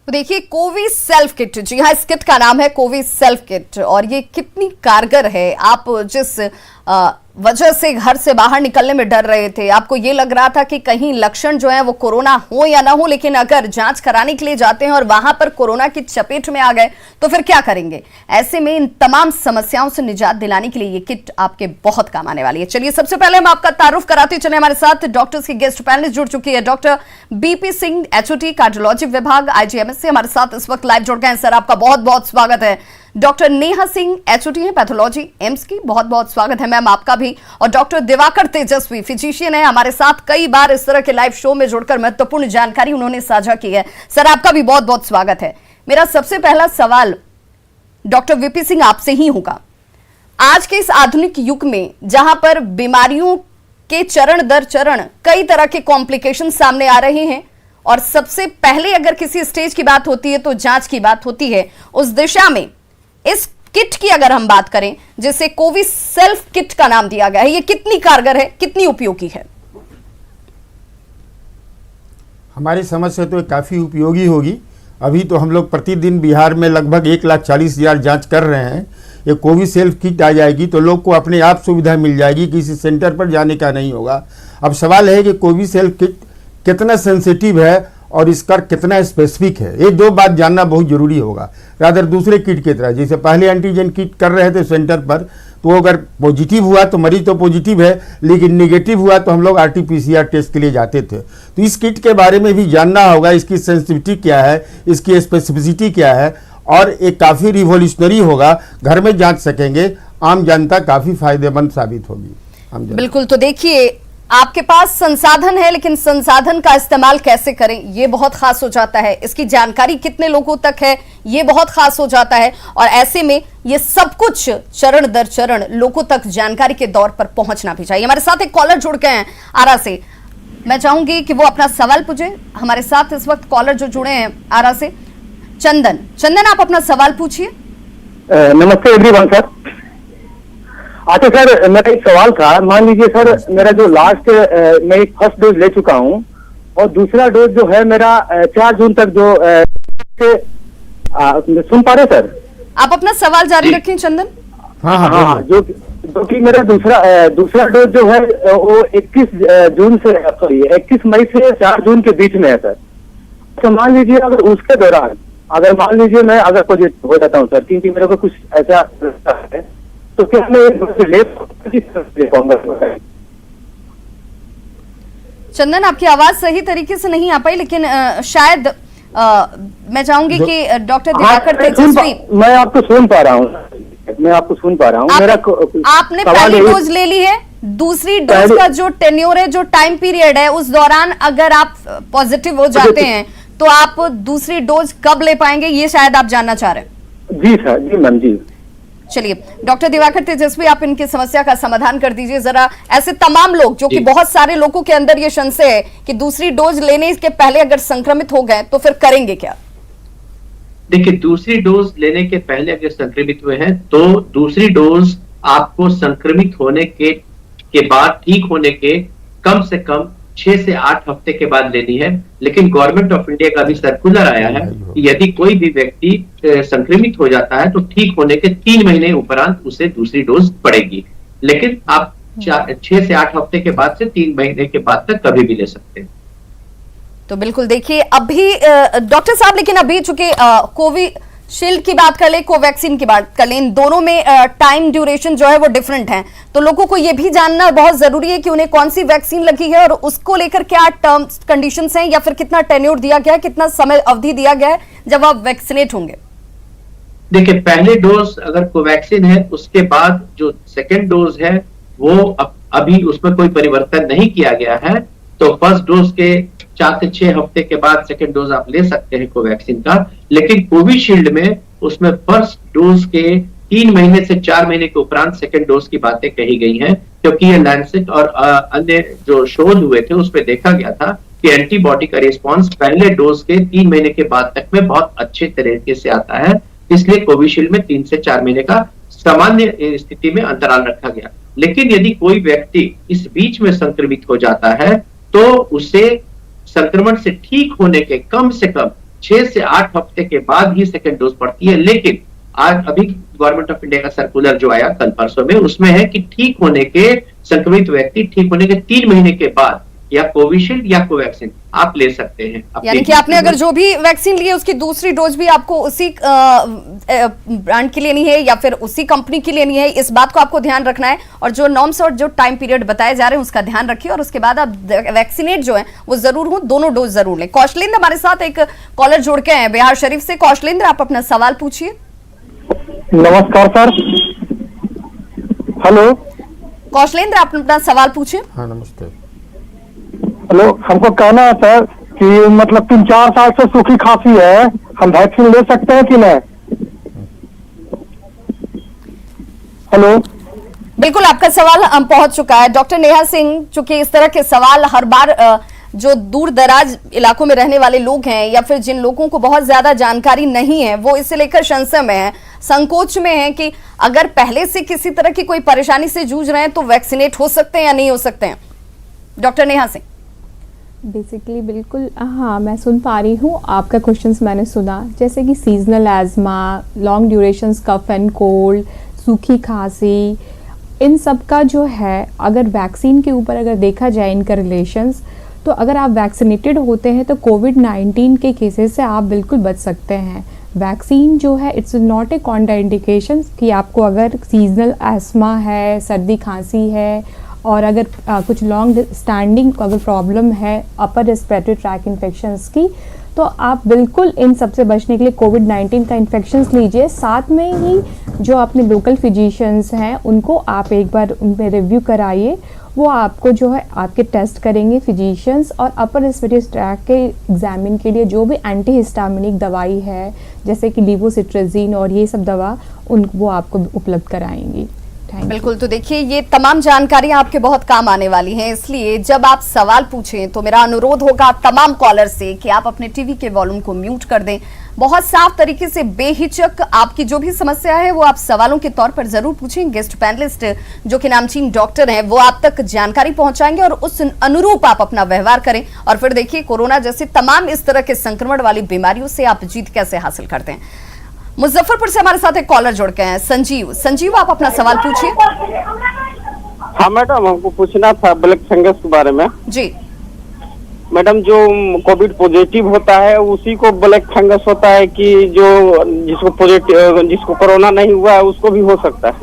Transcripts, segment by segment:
तो देखिए Covid self kit, जी हाँ, इस किट का नाम है कोविड सेल्फ किट। और ये कितनी कारगर है। आप जिस वजह से घर से बाहर निकलने में डर रहे थे, आपको ये लग रहा था कि कहीं लक्षण जो है वो कोरोना हो या ना हो, लेकिन अगर जांच कराने के लिए जाते हैं और वहां पर कोरोना की चपेट में आ गए तो फिर क्या करेंगे। ऐसे में इन तमाम समस्याओं से निजात दिलाने के लिए ये किट आपके बहुत काम आने वाली है। चलिए सबसे पहले हम आपका तारुफ कराते चले। हमारे साथ डॉक्टर्स की गेस्ट पैनलिस्ट जुड़ चुकी है। डॉक्टर बीपी सिंह, एचओटी कार्डियोलॉजी विभाग, आईजीएमएस से हमारे साथ इस वक्त लाइव जुड़ गए हैं। सर आपका बहुत बहुत स्वागत है। डॉक्टर नेहा सिंह, एचओटी है पैथोलॉजी, एम्स की, बहुत बहुत स्वागत है मैम आपका भी। और डॉक्टर दिवाकर तेजस्वी, फिजिशियन है, हमारे साथ कई बार इस तरह के लाइव शो में जुड़कर महत्वपूर्ण जानकारी उन्होंने साझा की है। सर आपका भी बहुत बहुत स्वागत है। मेरा सबसे पहला सवाल डॉक्टर वीपी सिंह आपसे ही होगा। आज के इस आधुनिक युग में जहां पर बीमारियों के चरण दर चरण कई तरह के कॉम्प्लिकेशन सामने आ रहे हैं, और सबसे पहले अगर किसी स्टेज की बात होती है तो जांच की बात होती है, उस दिशा में इस किट की अगर हम बात करें जिसे कोविड सेल्फ किट का नाम दिया गया है, ये कितनी कारगर है, कितनी उपयोगी है? हमारी समझ से तो काफ़ी उपयोगी होगी। अभी तो हम लोग प्रतिदिन बिहार में लगभग 1,40,000 जांच कर रहे हैं। ये कोविड सेल्फ किट आ जाएगी तो लोग को अपने आप सुविधा मिल जाएगी, किसी सेंटर पर जाने का नहीं होगा। अब सवाल है कि कोविड सेल्फ किट कितना सेंसिटिव है और इसका कितना स्पेसिफिक है, ये दो बात जानना बहुत जरूरी होगा। रादर दूसरे किट की तरह जैसे पहले एंटीजन किट कर रहे थे सेंटर पर, तो अगर पॉजिटिव हुआ तो मरीज तो पॉजिटिव है, लेकिन निगेटिव हुआ तो हम लोग आरटीपीसीआर टेस्ट के लिए जाते थे। तो इस किट के बारे में भी जानना होगा, इसकी सेंसिटिविटी क्या है, इसकी स्पेसिफिसिटी क्या है, और ये काफ़ी रिवोल्यूशनरी होगा। घर में जांच सकेंगे, आम जनता काफ़ी फायदेमंद साबित होगी। बिल्कुल। तो देखिए आपके पास संसाधन है, लेकिन संसाधन का इस्तेमाल कैसे करें ये बहुत खास हो जाता है। इसकी जानकारी कितने लोगों तक है ये बहुत खास हो जाता है, और ऐसे में ये सब कुछ चरण दर चरण लोगों तक जानकारी के दौर पर पहुंचना भी चाहिए। हमारे साथ एक कॉलर जुड़ गए हैं आरा से, मैं चाहूंगी कि वो अपना सवाल पूछे। हमारे साथ इस वक्त कॉलर जो जुड़े हैं आरा से, चंदन आप अपना सवाल पूछिए। नमस्ते एवरीवन सर। अच्छा सर, मेरा एक सवाल था। मान लीजिए सर, मेरा जो लास्ट मैं एक फर्स्ट डोज ले चुका हूँ और दूसरा डोज जो है मेरा 4 जून तक जो सुन पा रहे सर? आप अपना सवाल जारी रखें चंदन। हाँ, जो कि मेरा दूसरा डोज जो है वो 21 मई से 4 जून के बीच में है सर। तो मान लीजिए अगर उसके दौरान मान लीजिए मैं अगर पॉजिटिव हो जाता हूँ सर, क्योंकि मेरे को कुछ ऐसा है, तो क्या मैं ले पाऊंगा? चंदन आपकी आवाज सही तरीके से नहीं आ पाई, लेकिन शायद मैं चाहूंगी कि डॉक्टर दिवाकर तेजस्वी, मैं आपको सुन पा रहा हूँ। आपने पहली डोज ले ली है, दूसरी डोज का जो टेन्योर है, जो टाइम पीरियड है, उस दौरान अगर आप पॉजिटिव हो जाते हैं तो आप दूसरी डोज कब ले पाएंगे, ये शायद आप जानना चाह रहे हैं। जी सर, जी मैम, जी। चलिए डॉक्टर दिवाकर तेजस्वी, आप इनकी समस्या का समाधान कर दीजिए जरा। ऐसे तमाम लोग जो कि बहुत सारे लोगों के अंदर ये संशय है कि दूसरी डोज लेने के पहले अगर संक्रमित हो गए तो फिर करेंगे क्या? देखिए, दूसरी डोज लेने के पहले अगर संक्रमित हुए हैं तो दूसरी डोज आपको संक्रमित होने के बाद ठीक होने के कम से कम 6 से 8 हफ्ते के बाद लेनी है। लेकिन गवर्नमेंट ऑफ इंडिया का भी सर्कुलर आया है कि यदि कोई भी व्यक्ति संक्रमित हो जाता है तो ठीक होने के 3 महीने उपरांत उसे दूसरी डोज पड़ेगी। लेकिन आप 6 से 8 हफ्ते के बाद से 3 महीने के बाद तक कभी भी ले सकते हैं। तो बिल्कुल देखिए अभी डॉक्टर साहब, लेकिन अभी चूंकि कोविशील्ड की बात कर ले, कोवैक्सीन की बात कर ले, इन दोनों में टाइम ड्यूरेशन जो है वो डिफरेंट है। तो लोगों को ये भी जानना बहुत जरूरी है कि उन्हें कौन सी वैक्सीन लगी है और उसको लेकर क्या टर्म्स कंडीशंस हैं, या फिर कितना टेन्योर दिया गया है, कितना समय अवधि दिया गया है जब आप वैक्सीनेट होंगे। देखिए, पहले डोज अगर कोवैक्सीन है, उसके बाद जो सेकेंड डोज है वो अभी उसमें कोई परिवर्तन नहीं किया गया है। तो फर्स्ट डोज के 4 से 6 हफ्ते के बाद सेकेंड डोज आप ले सकते हैं कोवैक्सीन का। लेकिन कोविशील्ड में उसमें फर्स्ट डोज के 3 महीने से 4 महीने के उपरांत सेकेंड डोज की बातें कही गई हैं, क्योंकि ये लैंसेट और अन्य जो शोध हुए थे उसमें देखा गया था कि एंटीबॉडी का रिस्पॉन्स पहले डोज के 3 महीने के बाद तक में बहुत अच्छे तरीके से आता है। इसलिए कोविशील्ड में 3 से 4 महीने का सामान्य स्थिति में अंतराल रखा गया। लेकिन यदि कोई व्यक्ति इस बीच में संक्रमित हो जाता है तो उसे संक्रमण से ठीक होने के कम से कम 6 से 8 हफ्ते के बाद ही सेकेंड डोज पड़ती है। लेकिन आज अभी गवर्नमेंट ऑफ इंडिया का सर्कुलर जो आया कल परसों में, उसमें है कि ठीक होने के, संक्रमित व्यक्ति ठीक होने के 3 महीने के बाद या कोविशील्ड या कोवैक्सीन आप ले सकते हैं। यानी कि आपने अगर जो भी वैक्सीन ली है उसकी दूसरी डोज भी आपको उसी ब्रांड की लेनी है या फिर उसी कंपनी की लेनी है, इस बात को आपको ध्यान रखना है। और जो नॉर्म्स और जो टाइम पीरियड बताए जा रहे हैं उसका ध्यान रखिए और उसके बाद आप वैक्सीनेट जो है वो जरूर हो, दोनों डोज जरूर लें। कौशलेंद्र हमारे साथ एक कॉलर जुड़ के हैं बिहार शरीफ से। कौशलेंद्र, आप अपना सवाल पूछिए। नमस्कार सर। हेलो कौशलेंद्र, आप अपना सवाल पूछिए। हाँ नमस्ते। हेलो, हमको कहना है सर कि मतलब 3-4 साल से सूखी खांसी है, हम वैक्सीन ले सकते हैं कि नहीं? हेलो, बिल्कुल, आपका सवाल पहुंच चुका है। डॉक्टर नेहा सिंह, चूंकि इस तरह के सवाल हर बार जो दूर दराज इलाकों में रहने वाले लोग हैं या फिर जिन लोगों को बहुत ज्यादा जानकारी नहीं है वो इसे लेकर संशय में है, संकोच में है कि अगर पहले से किसी तरह की कोई परेशानी से जूझ रहे हैं तो वैक्सीनेट हो सकते हैं या नहीं हो सकते हैं। डॉक्टर नेहा सिंह। बेसिकली बिल्कुल, हाँ मैं सुन पा रही हूँ आपका क्वेश्चंस, मैंने सुना। जैसे कि seasonal asthma, long durations cough and cold, सूखी खांसी, इन सब का जो है अगर वैक्सीन के ऊपर अगर देखा जाए इनका रिलेशंस, तो अगर आप वैक्सीनेटेड होते हैं तो कोविड-19 के केसेस से आप बिल्कुल बच सकते हैं। वैक्सीन जो है इट्स नॉट ए कॉन्ट्राइंडिकेशन कि आपको अगर सीजनल एस्मा है, सर्दी खांसी है और अगर कुछ लॉन्ग स्टैंडिंग अगर प्रॉब्लम है अपर रेस्पिरेटरी ट्रैक इन्फेक्शंस की, तो आप बिल्कुल इन सबसे बचने के लिए कोविड-19 का इन्फेक्शंस लीजिए। साथ में ही जो अपने लोकल फिजिशियंस हैं उनको आप एक बार उनमें रिव्यू कराइए, वो आपको जो है आपके टेस्ट करेंगे फिजिशियंस, और अपर रेस्पिरेटरी ट्रैक के एग्जामिन के लिए जो भी एंटीहिस्टामिनिक दवाई है जैसे कि लीवोसिट्राजीन और ये सब दवा वो आपको उपलब्ध कराएंगी। बिल्कुल, तो देखिए ये तमाम जानकारियां आपके बहुत काम आने वाली हैं, इसलिए जब आप सवाल पूछें तो मेरा अनुरोध होगा तमाम कॉलर से कि आप अपने टीवी के वॉल्यूम को म्यूट कर दें। बहुत साफ तरीके से बेहिचक आपकी जो भी समस्या है वो आप सवालों के तौर पर जरूर पूछें। गेस्ट पैनलिस्ट जो कि नामचीन डॉक्टर हैं वो आप तक जानकारी पहुंचाएंगे और उस अनुरूप आप अपना व्यवहार करें। और फिर देखिए कोरोना जैसी तमाम इस तरह के संक्रमण वाली बीमारियों से आप जीत कैसे हासिल करते हैं। मुजफ्फरपुर से हमारे साथ एक कॉलर जुड़ के हैं, संजीव। संजीव, आप अपना सवाल पूछिए। हाँ मैडम, हमको पूछना था ब्लैक फंगस के बारे में। जी मैडम, जो कोविड पॉजिटिव होता है उसी को ब्लैक फंगस होता है कि जो जिसको कोरोना नहीं हुआ है उसको भी हो सकता है?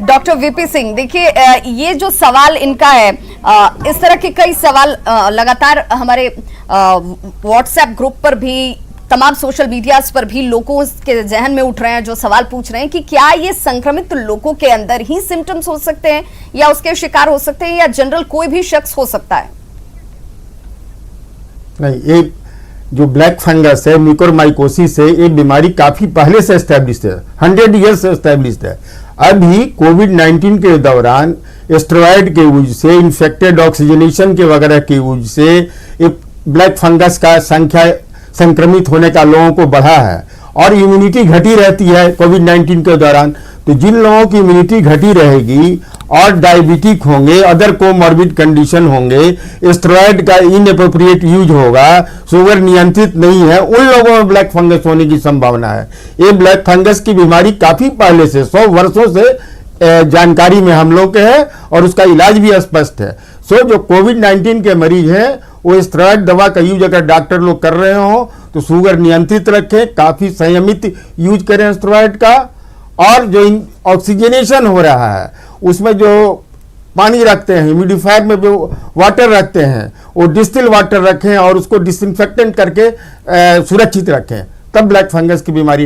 डॉक्टर वीपी सिंह, देखिए ये जो सवाल इनका है, इस तरह के कई सवाल लगातार हमारे व्हाट्सएप ग्रुप पर भी, तमाम सोशल मीडिया पर भी लोगों के जहन में उठ रहे हैं, जो सवाल पूछ रहे हैं कि क्या ये संक्रमित लोगों के अंदर ही सिम्टम्स हो सकते हैं या उसके शिकार हो सकते हैं या जनरल कोई भी शख्स हो सकता है? नहीं, ये जो ब्लैक फंगस है, म्यूकोरमाइकोसिस है, ये बीमारी काफी पहले से एस्टेब्लिश्ड है, 100 ईयर्स से एस्टेब्लिश्ड है। अभी कोविड-19 के दौरान स्टेरॉयड के यूज से, इन्फेक्टेड ऑक्सीजनेशन के वगैरह के यूज से ये ब्लैक फंगस का संख्या संक्रमित होने का लोगों को बढ़ा है और इम्यूनिटी घटी रहती है कोविड-19 के दौरान। तो जिन लोगों की इम्यूनिटी घटी रहेगी और डायबिटिक होंगे, अदर कोमॉर्बिड कंडीशन होंगे, स्टेरॉयड का इनएप्रोप्रिएट यूज होगा, शुगर नियंत्रित नहीं है, उन लोगों में ब्लैक फंगस होने की संभावना है। ये ब्लैक फंगस की बीमारी काफी पहले से 100 वर्षों से जानकारी में हम लोग के है और उसका इलाज भी स्पष्ट है। सो जो कोविड-19 के मरीज हैं वो स्टेरॉयड दवा का यूज अगर डॉक्टर लोग कर रहे हो तो शुगर नियंत्रित रखें, काफी संयमित यूज करें स्टेरॉयड का, और जो ऑक्सीजनेशन हो रहा है उसमें जो पानी रखते हैं, ह्यूमिडिफायर में जो वाटर रखते हैं वो डिस्टिल वाटर रखें और उसको डिसइंफेक्टेंट करके सुरक्षित रखें, तब ब्लैक फंगस की बीमारी नहीं